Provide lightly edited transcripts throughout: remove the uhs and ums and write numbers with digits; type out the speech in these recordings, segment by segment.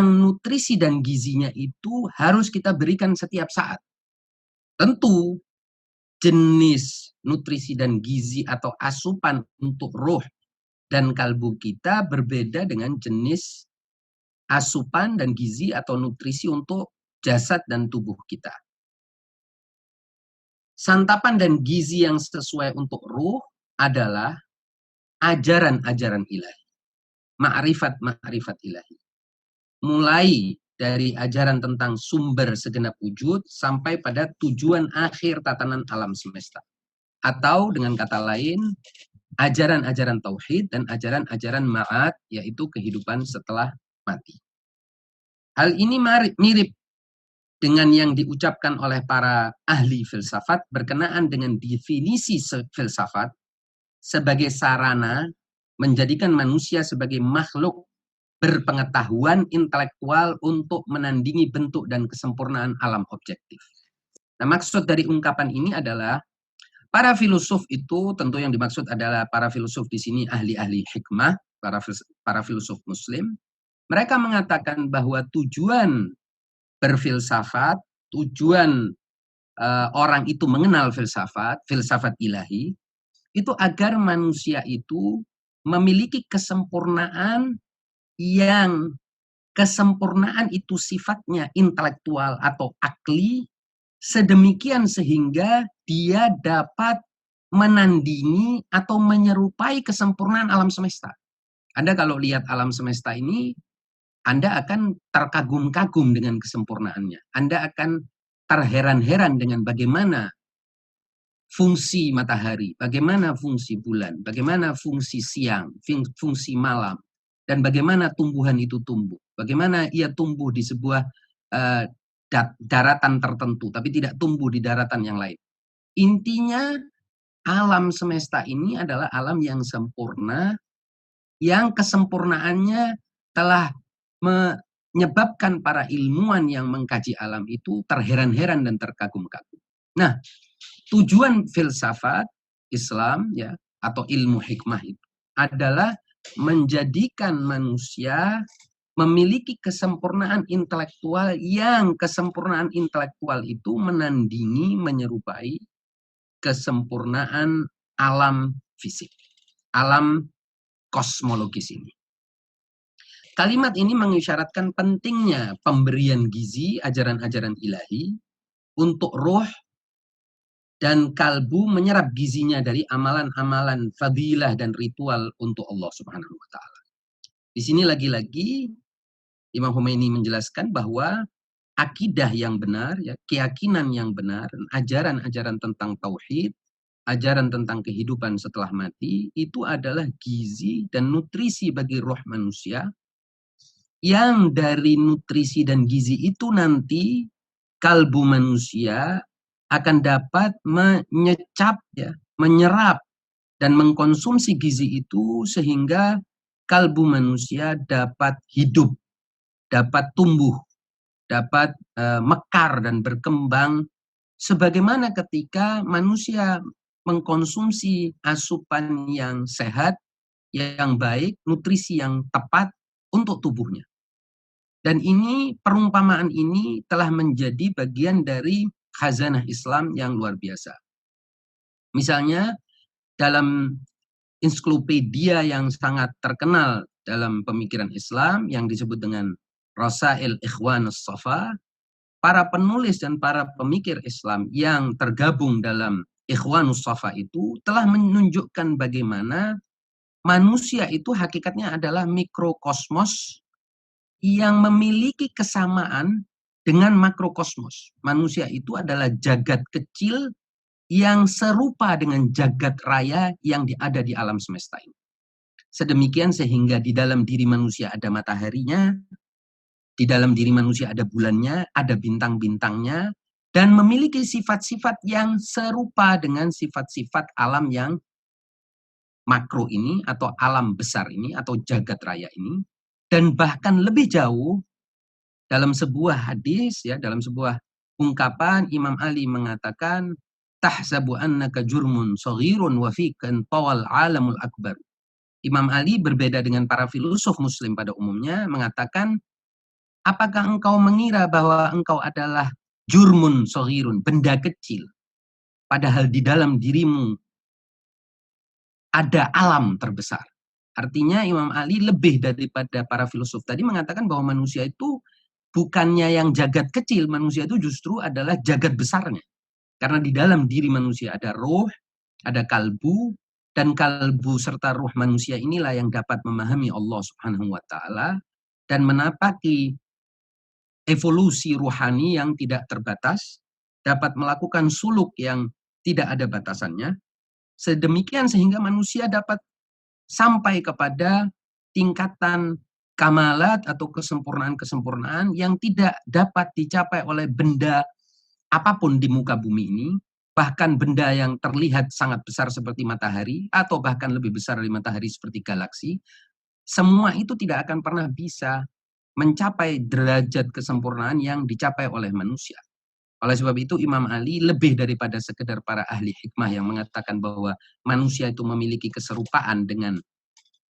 nutrisi dan gizinya itu harus kita berikan setiap saat. Tentu jenis nutrisi dan gizi atau asupan untuk roh dan kalbu kita berbeda dengan jenis asupan dan gizi atau nutrisi untuk jasad dan tubuh kita. Santapan dan gizi yang sesuai untuk ruh adalah ajaran-ajaran ilahi, ma'rifat-ma'rifat ilahi. Mulai dari ajaran tentang sumber segenap wujud sampai pada tujuan akhir tatanan alam semesta. Atau dengan kata lain, ajaran-ajaran tauhid dan ajaran-ajaran ma'ad, yaitu kehidupan setelah mati. Hal ini mirip dengan yang diucapkan oleh para ahli filsafat berkenaan dengan definisi filsafat sebagai sarana menjadikan manusia sebagai makhluk berpengetahuan intelektual untuk menandingi bentuk dan kesempurnaan alam objektif. Nah, maksud dari ungkapan ini adalah para filosof itu, tentu yang dimaksud adalah para filosof di sini ahli-ahli hikmah, para filosof muslim. Mereka mengatakan bahwa tujuan berfilsafat, tujuan orang itu mengenal filsafat ilahi, itu agar manusia itu memiliki kesempurnaan yang kesempurnaan itu sifatnya intelektual atau akli, sedemikian sehingga dia dapat menandingi atau menyerupai kesempurnaan alam semesta. Anda kalau lihat alam semesta ini, Anda akan terkagum-kagum dengan kesempurnaannya. Anda akan terheran-heran dengan bagaimana fungsi matahari, bagaimana fungsi bulan, bagaimana fungsi siang, fungsi malam, dan bagaimana tumbuhan itu tumbuh. Bagaimana ia tumbuh di sebuah daratan tertentu, tapi tidak tumbuh di daratan yang lain. Intinya, alam semesta ini adalah alam yang sempurna, yang kesempurnaannya telah menyebabkan para ilmuwan yang mengkaji alam itu terheran-heran dan terkagum-kagum. Nah, tujuan filsafat Islam ya atau ilmu hikmah itu adalah menjadikan manusia memiliki kesempurnaan intelektual yang kesempurnaan intelektual itu menandingi, menyerupai kesempurnaan alam fisik, alam kosmologis ini. Kalimat ini mengisyaratkan pentingnya pemberian gizi ajaran-ajaran ilahi untuk roh dan kalbu menyerap gizinya dari amalan-amalan fadilah dan ritual untuk Allah Subhanahu wa taala. Di sini lagi-lagi Imam Khomeini menjelaskan bahwa akidah yang benar, ya, keyakinan yang benar, ajaran-ajaran tentang tauhid, ajaran tentang kehidupan setelah mati, itu adalah gizi dan nutrisi bagi roh manusia, yang dari nutrisi dan gizi itu nanti kalbu manusia akan dapat menyecap, ya, menyerap dan mengkonsumsi gizi itu sehingga kalbu manusia dapat hidup, dapat tumbuh, dapat mekar dan berkembang sebagaimana ketika manusia mengkonsumsi asupan yang sehat, yang baik, nutrisi yang tepat untuk tubuhnya. Dan ini, perumpamaan ini telah menjadi bagian dari khazanah Islam yang luar biasa. Misalnya, dalam ensiklopedia yang sangat terkenal dalam pemikiran Islam yang disebut dengan Rasail Ikhwanus Safa, para penulis dan para pemikir Islam yang tergabung dalam Ikhwanus Safa itu telah menunjukkan bagaimana manusia itu hakikatnya adalah mikrokosmos yang memiliki kesamaan dengan makrokosmos. Manusia itu adalah jagat kecil yang serupa dengan jagat raya yang ada di alam semesta ini. Sedemikian sehingga di dalam diri manusia ada mataharinya, di dalam diri manusia ada bulannya, ada bintang-bintangnya, dan memiliki sifat-sifat yang serupa dengan sifat-sifat alam yang makro ini, atau alam besar ini, atau jagat raya ini. Dan bahkan lebih jauh, dalam sebuah hadis, ya, dalam sebuah ungkapan, Imam Ali mengatakan, tahsabu annaka jurmun saghirun wa fikan tawal alamul akbar. Imam Ali berbeda dengan para filosof muslim pada umumnya, mengatakan, apakah engkau mengira bahwa engkau adalah jurmun sohirun, benda kecil, padahal di dalam dirimu ada alam terbesar. Artinya Imam Ali lebih daripada para filosof tadi mengatakan bahwa manusia itu bukannya yang jagat kecil, manusia itu justru adalah jagat besarnya. Karena di dalam diri manusia ada roh, ada kalbu, dan kalbu serta ruh manusia inilah yang dapat memahami Allah Subhanahu wa taala dan menapaki evolusi ruhani yang tidak terbatas, dapat melakukan suluk yang tidak ada batasannya, sedemikian sehingga manusia dapat sampai kepada tingkatan kamalat atau kesempurnaan-kesempurnaan yang tidak dapat dicapai oleh benda apapun di muka bumi ini, bahkan benda yang terlihat sangat besar seperti matahari, atau bahkan lebih besar dari matahari seperti galaksi, semua itu tidak akan pernah bisa mencapai derajat kesempurnaan yang dicapai oleh manusia. Oleh sebab itu Imam Ali lebih daripada sekedar para ahli hikmah yang mengatakan bahwa manusia itu memiliki keserupaan dengan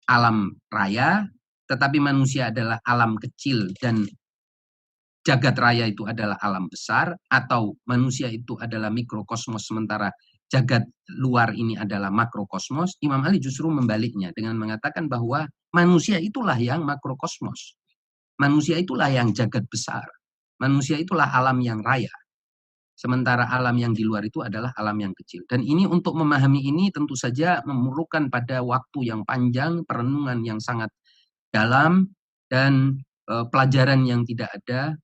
alam raya, tetapi manusia adalah alam kecil dan jagat raya itu adalah alam besar, atau manusia itu adalah mikrokosmos sementara jagat luar ini adalah makrokosmos. Imam Ali justru membaliknya dengan mengatakan bahwa manusia itulah yang makrokosmos. Manusia itulah yang jagat besar. Manusia itulah alam yang raya. Sementara alam yang di luar itu adalah alam yang kecil. Dan ini untuk memahami ini tentu saja memerlukan pada waktu yang panjang, perenungan yang sangat dalam, dan pelajaran yang tidak ada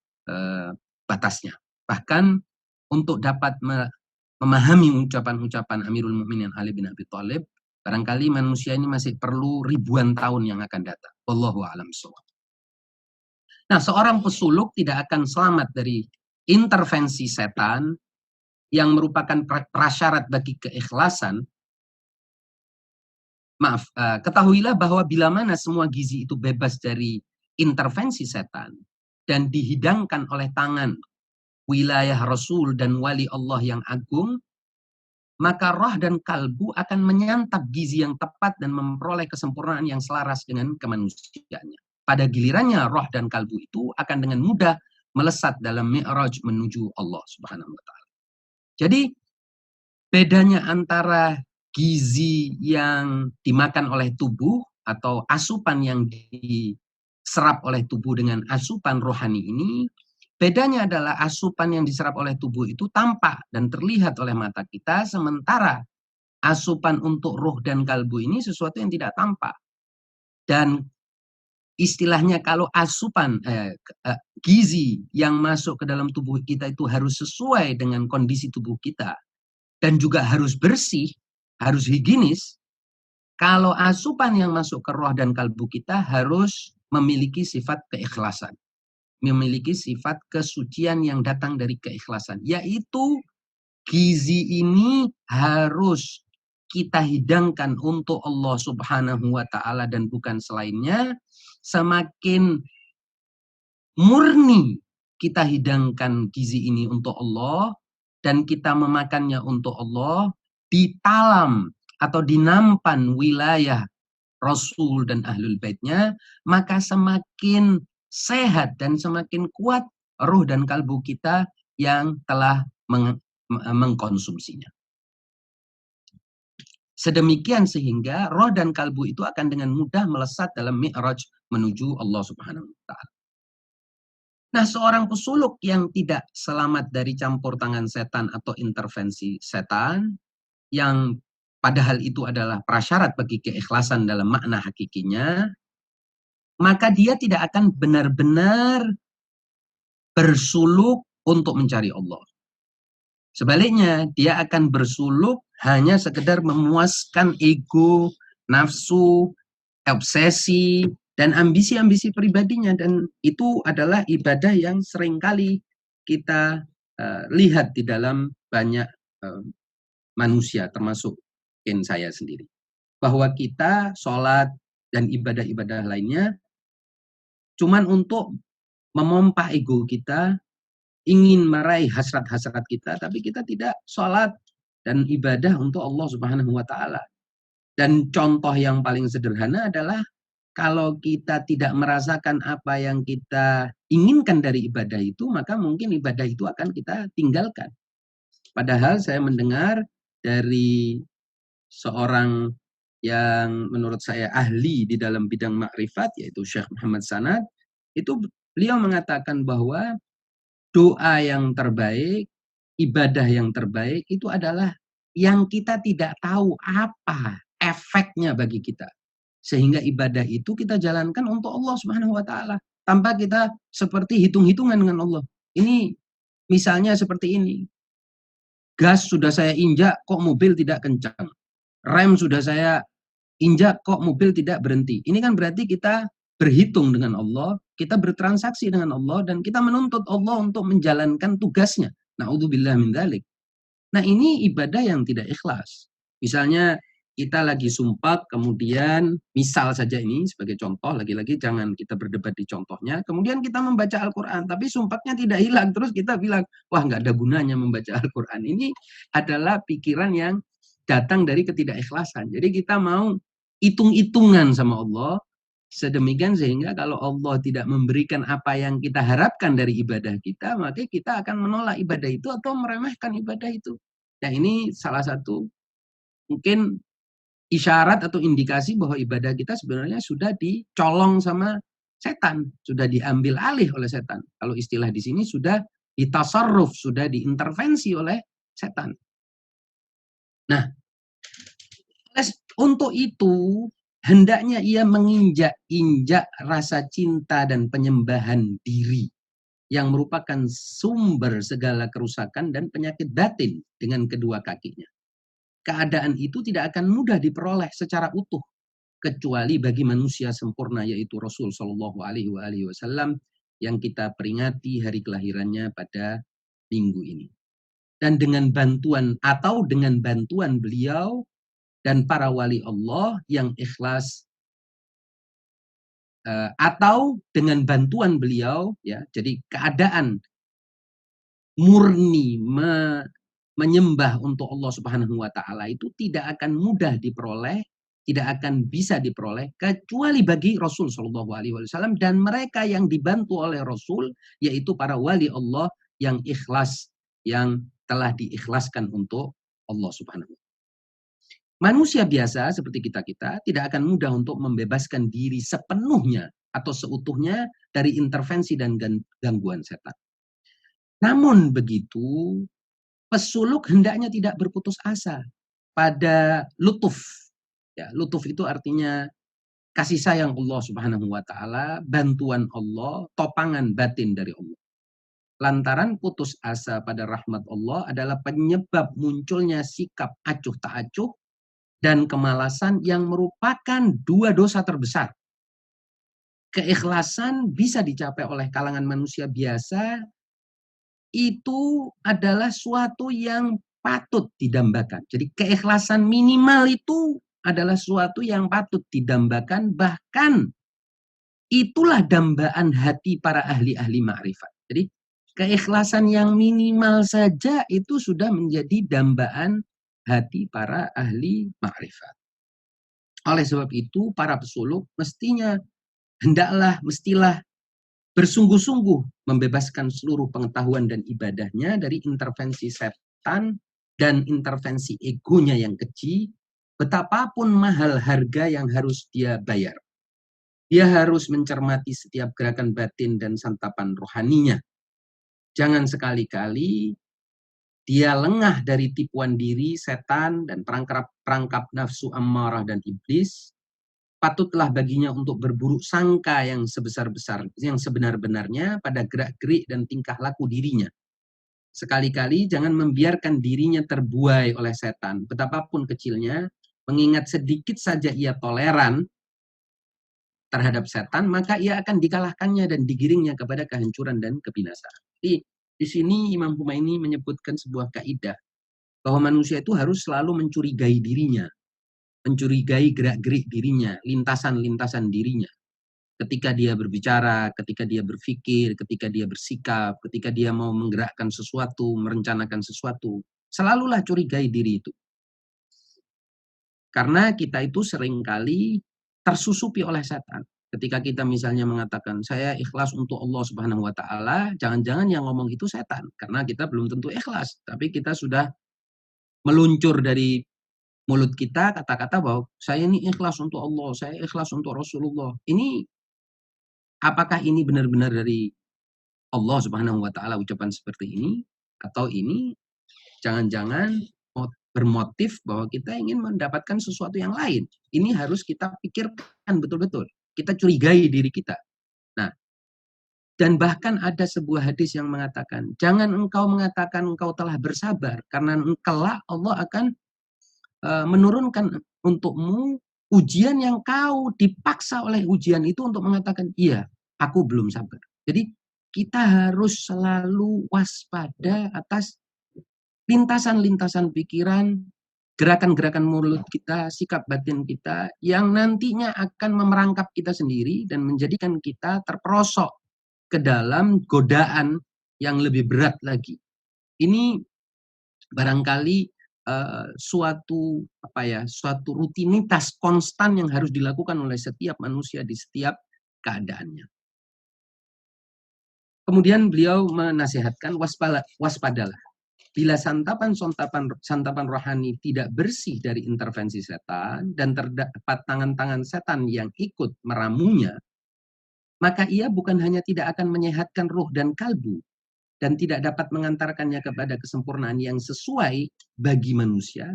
batasnya. Bahkan untuk dapat memahami ucapan-ucapan Amirul Mukminin Ali bin Abi Thalib, barangkali manusia ini masih perlu ribuan tahun yang akan datang. Wallahu a'lam bishawab. Nah, seorang pesuluk tidak akan selamat dari intervensi setan yang merupakan prasyarat bagi keikhlasan. Maaf, ketahuilah bahwa bila mana semua gizi itu bebas dari intervensi setan dan dihidangkan oleh tangan wilayah Rasul dan wali Allah yang agung, maka roh dan kalbu akan menyantap gizi yang tepat dan memperoleh kesempurnaan yang selaras dengan kemanusiaannya. Pada gilirannya roh dan kalbu itu akan dengan mudah melesat dalam mi'raj menuju Allah Subhanahu wa taala. Jadi bedanya antara gizi yang dimakan oleh tubuh atau asupan yang diserap oleh tubuh dengan asupan rohani ini, bedanya adalah asupan yang diserap oleh tubuh itu tampak dan terlihat oleh mata kita, sementara asupan untuk roh dan kalbu ini sesuatu yang tidak tampak. Dan istilahnya kalau asupan gizi yang masuk ke dalam tubuh kita itu harus sesuai dengan kondisi tubuh kita dan juga harus bersih, harus higienis. Kalau asupan yang masuk ke roh dan kalbu kita harus memiliki sifat keikhlasan, memiliki sifat kesucian yang datang dari keikhlasan, yaitu gizi ini harus kita hidangkan untuk Allah Subhanahu wa taala dan bukan selainnya. Semakin murni kita hidangkan gizi ini untuk Allah dan kita memakannya untuk Allah, ditalam atau dinampan wilayah Rasul dan Ahlul Baitnya, maka semakin sehat dan semakin kuat ruh dan kalbu kita yang telah mengkonsumsinya. Sedemikian sehingga roh dan kalbu itu akan dengan mudah melesat dalam mi'raj menuju Allah Subhanahu wa taala. Nah, seorang pesuluk yang tidak selamat dari campur tangan setan atau intervensi setan, yang padahal itu adalah prasyarat bagi keikhlasan dalam makna hakikinya, maka dia tidak akan benar-benar bersuluk untuk mencari Allah. Sebaliknya, dia akan bersuluk hanya sekedar memuaskan ego, nafsu, obsesi, dan ambisi-ambisi pribadinya. Dan itu adalah ibadah yang seringkali kita lihat di dalam banyak manusia, termasuk saya sendiri. Bahwa kita sholat dan ibadah-ibadah lainnya cuman untuk memompa ego kita, ingin meraih hasrat-hasrat kita, tapi kita tidak sholat dan ibadah untuk Allah Subhanahu wa taala. Dan contoh yang paling sederhana adalah kalau kita tidak merasakan apa yang kita inginkan dari ibadah itu, maka mungkin ibadah itu akan kita tinggalkan. Padahal saya mendengar dari seorang yang menurut saya ahli di dalam bidang makrifat, yaitu Syekh Muhammad Sanad, itu beliau mengatakan bahwa doa yang terbaik, ibadah yang terbaik itu adalah yang kita tidak tahu apa efeknya bagi kita. Sehingga ibadah itu kita jalankan untuk Allah Subhanahu wa taala tanpa kita seperti hitung-hitungan dengan Allah. Ini misalnya seperti ini. Gas sudah saya injak kok mobil tidak kencang. Rem sudah saya injak kok mobil tidak berhenti. Ini kan berarti kita berhitung dengan Allah, kita bertransaksi dengan Allah, dan kita menuntut Allah untuk menjalankan tugasnya. Na'udzubillah min dzalik. Nah, ini ibadah yang tidak ikhlas. Misalnya kita lagi sumpah, kemudian misal saja ini sebagai contoh, lagi-lagi jangan kita berdebat di contohnya, kemudian kita membaca Al-Quran, tapi sumpahnya tidak hilang, terus kita bilang, wah nggak ada gunanya membaca Al-Quran. Ini adalah pikiran yang datang dari ketidakikhlasan. Jadi kita mau hitung-hitungan sama Allah, sedemikian sehingga kalau Allah tidak memberikan apa yang kita harapkan dari ibadah kita, maka kita akan menolak ibadah itu atau meremehkan ibadah itu. Nah, ini salah satu mungkin isyarat atau indikasi bahwa ibadah kita sebenarnya sudah dicolong sama setan, sudah diambil alih oleh setan. Kalau istilah di sini sudah ditasarruf, sudah diintervensi oleh setan. Nah, untuk itu hendaknya ia menginjak-injak rasa cinta dan penyembahan diri yang merupakan sumber segala kerusakan dan penyakit batin dengan kedua kakinya. Keadaan itu tidak akan mudah diperoleh secara utuh kecuali bagi manusia sempurna, yaitu Rasul Shallallahu Alaihi Wasallam yang kita peringati hari kelahirannya pada minggu ini. Dan dengan bantuan beliau dan para wali Allah yang ikhlas, atau dengan bantuan beliau, ya, jadi keadaan murni menyembah untuk Allah Subhanahu wa taala itu tidak akan mudah diperoleh, tidak akan bisa diperoleh kecuali bagi Rasul Shallallahu alaihi wasallam dan mereka yang dibantu oleh Rasul, yaitu para wali Allah yang ikhlas, yang telah diikhlaskan untuk Allah Subhanahu wa taala. Manusia biasa seperti kita-kita tidak akan mudah untuk membebaskan diri sepenuhnya atau seutuhnya dari intervensi dan gangguan setan. Namun begitu, pesuluk hendaknya tidak berputus asa pada lutuf. Ya, lutuf itu artinya kasih sayang Allah Subhanahu wa taala, bantuan Allah, topangan batin dari Allah. Lantaran putus asa pada rahmat Allah adalah penyebab munculnya sikap acuh tak acuh dan kemalasan yang merupakan dua dosa terbesar. Keikhlasan bisa dicapai oleh kalangan manusia biasa, itu adalah suatu yang patut didambakan. Jadi keikhlasan minimal itu adalah suatu yang patut didambakan, bahkan itulah dambaan hati para ahli-ahli ma'rifat. Jadi keikhlasan yang minimal saja itu sudah menjadi dambaan hati para ahli ma'rifat. Oleh sebab itu, para pesuluk mestilah bersungguh-sungguh membebaskan seluruh pengetahuan dan ibadahnya dari intervensi setan dan intervensi egonya yang keji, betapapun mahal harga yang harus dia bayar. Dia harus mencermati setiap gerakan batin dan santapan rohaninya. Jangan sekali-kali dia lengah dari tipuan diri, setan, dan perangkap nafsu ammarah dan iblis. Patutlah baginya untuk berburuk sangka yang sebesar-besar, yang sebenar-benarnya pada gerak-gerik dan tingkah laku dirinya. Sekali-kali jangan membiarkan dirinya terbuai oleh setan, betapapun kecilnya, mengingat sedikit saja ia toleran terhadap setan, maka ia akan dikalahkannya dan digiringnya kepada kehancuran dan kebinasaan. Jadi, di sini Imam Humaini menyebutkan sebuah kaidah bahwa manusia itu harus selalu mencurigai dirinya, mencurigai gerak-gerik dirinya, lintasan-lintasan dirinya. Ketika dia berbicara, ketika dia berpikir, ketika dia bersikap, ketika dia mau menggerakkan sesuatu, merencanakan sesuatu, selalulah curigai diri itu. Karena kita itu seringkali tersusupi oleh setan. Ketika kita misalnya mengatakan, saya ikhlas untuk Allah Subhanahu wa Ta'ala, jangan-jangan yang ngomong itu setan, karena kita belum tentu ikhlas, tapi kita sudah meluncur dari mulut kita kata-kata bahwa saya ini ikhlas untuk Allah, saya ikhlas untuk Rasulullah. Ini apakah ini benar-benar dari Allah Subhanahu wa Ta'ala ucapan seperti ini, atau ini jangan-jangan bermotif bahwa kita ingin mendapatkan sesuatu yang lain. Ini harus kita pikirkan betul-betul. Kita curigai diri kita. Nah, dan bahkan ada sebuah hadis yang mengatakan, jangan engkau mengatakan engkau telah bersabar, karena kelak Allah akan menurunkan untukmu ujian yang kau dipaksa oleh ujian itu untuk mengatakan, iya, aku belum sabar. Jadi kita harus selalu waspada atas lintasan-lintasan pikiran, gerakan-gerakan mulut kita, sikap batin kita, yang nantinya akan memerangkap kita sendiri dan menjadikan kita terperosok ke dalam godaan yang lebih berat lagi. Ini barangkali suatu rutinitas konstan yang harus dilakukan oleh setiap manusia di setiap keadaannya. Kemudian beliau menasihatkan waspadalah. Bila santapan rohani tidak bersih dari intervensi setan dan terdapat tangan-tangan setan yang ikut meramunya, maka ia bukan hanya tidak akan menyehatkan ruh dan kalbu dan tidak dapat mengantarkannya kepada kesempurnaan yang sesuai bagi manusia,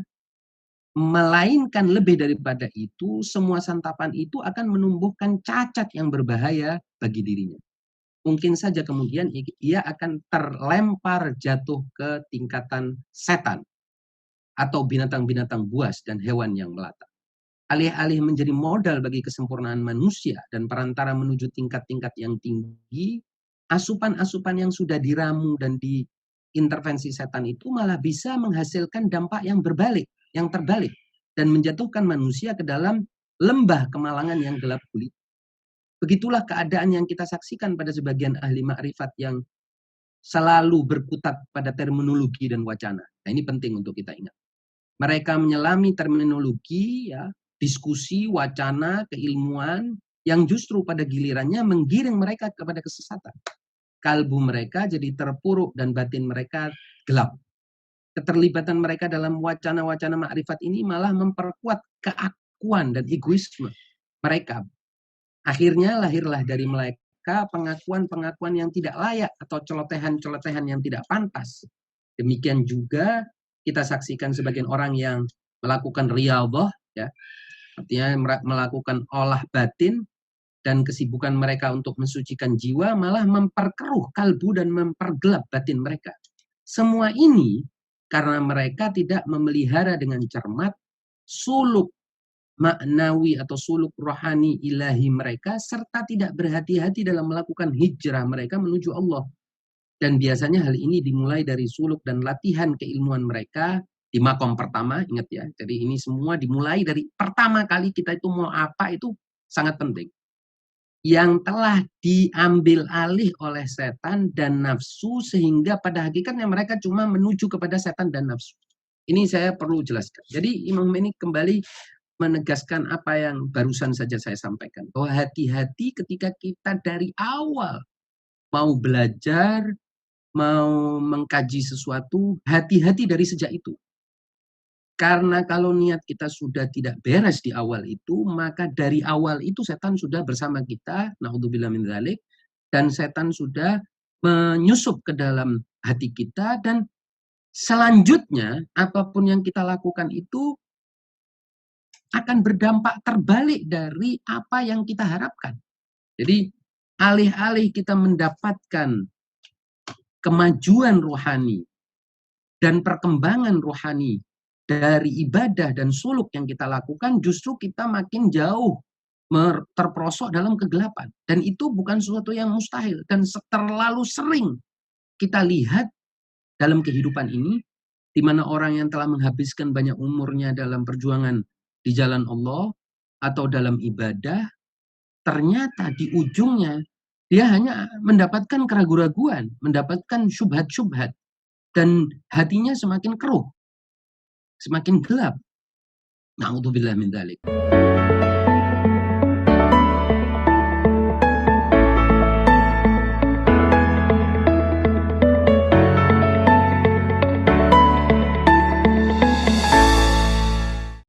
melainkan lebih daripada itu, semua santapan itu akan menumbuhkan cacat yang berbahaya bagi dirinya. Mungkin saja kemudian ia akan terlempar jatuh ke tingkatan setan atau binatang-binatang buas dan hewan yang melata. Alih-alih menjadi modal bagi kesempurnaan manusia dan perantara menuju tingkat-tingkat yang tinggi, asupan-asupan yang sudah diramu dan diintervensi setan itu malah bisa menghasilkan dampak yang terbalik, dan menjatuhkan manusia ke dalam lembah kemalangan yang gelap gulita. Begitulah keadaan yang kita saksikan pada sebagian ahli makrifat yang selalu berkutat pada terminologi dan wacana. Nah, ini penting untuk kita ingat. Mereka menyelami terminologi, ya, diskusi, wacana, keilmuan, yang justru pada gilirannya menggiring mereka kepada kesesatan. Kalbu mereka jadi terpuruk dan batin mereka gelap. Keterlibatan mereka dalam wacana-wacana makrifat ini malah memperkuat keakuan dan egoisme mereka. Akhirnya lahirlah dari mereka pengakuan-pengakuan yang tidak layak atau celotehan-celotehan yang tidak pantas. Demikian juga kita saksikan sebagian orang yang melakukan riyadhah, ya, artinya melakukan olah batin, dan kesibukan mereka untuk mensucikan jiwa malah memperkeruh kalbu dan mempergelap batin mereka. Semua ini karena mereka tidak memelihara dengan cermat suluk maknawi atau suluk rohani ilahi mereka, serta tidak berhati-hati dalam melakukan hijrah mereka menuju Allah. Dan biasanya hal ini dimulai dari suluk dan latihan keilmuan mereka di makom pertama, ingat ya. Jadi ini semua dimulai dari pertama kali kita itu mau apa itu sangat penting. Yang telah diambil alih oleh setan dan nafsu, sehingga pada hakikatnya mereka cuma menuju kepada setan dan nafsu. Ini saya perlu jelaskan. Jadi Imam ini kembali menegaskan apa yang barusan saja saya sampaikan. Bahwa hati-hati ketika kita dari awal mau belajar, mau mengkaji sesuatu, hati-hati dari sejak itu. Karena kalau niat kita sudah tidak beres di awal itu, maka dari awal itu setan sudah bersama kita, naudzubillah min dzalik, dan setan sudah menyusup ke dalam hati kita, dan selanjutnya apapun yang kita lakukan itu akan berdampak terbalik dari apa yang kita harapkan. Jadi alih-alih kita mendapatkan kemajuan rohani dan perkembangan rohani dari ibadah dan suluk yang kita lakukan, justru kita makin jauh terperosok dalam kegelapan. Dan itu bukan sesuatu yang mustahil. Dan terlalu sering kita lihat dalam kehidupan ini, di mana orang yang telah menghabiskan banyak umurnya dalam perjuangan di jalan Allah atau dalam ibadah, ternyata di ujungnya dia hanya mendapatkan keraguan-raguan, mendapatkan syubhat-syubhat, dan hatinya semakin keruh, semakin gelap. Na'udzubillah min dzalik.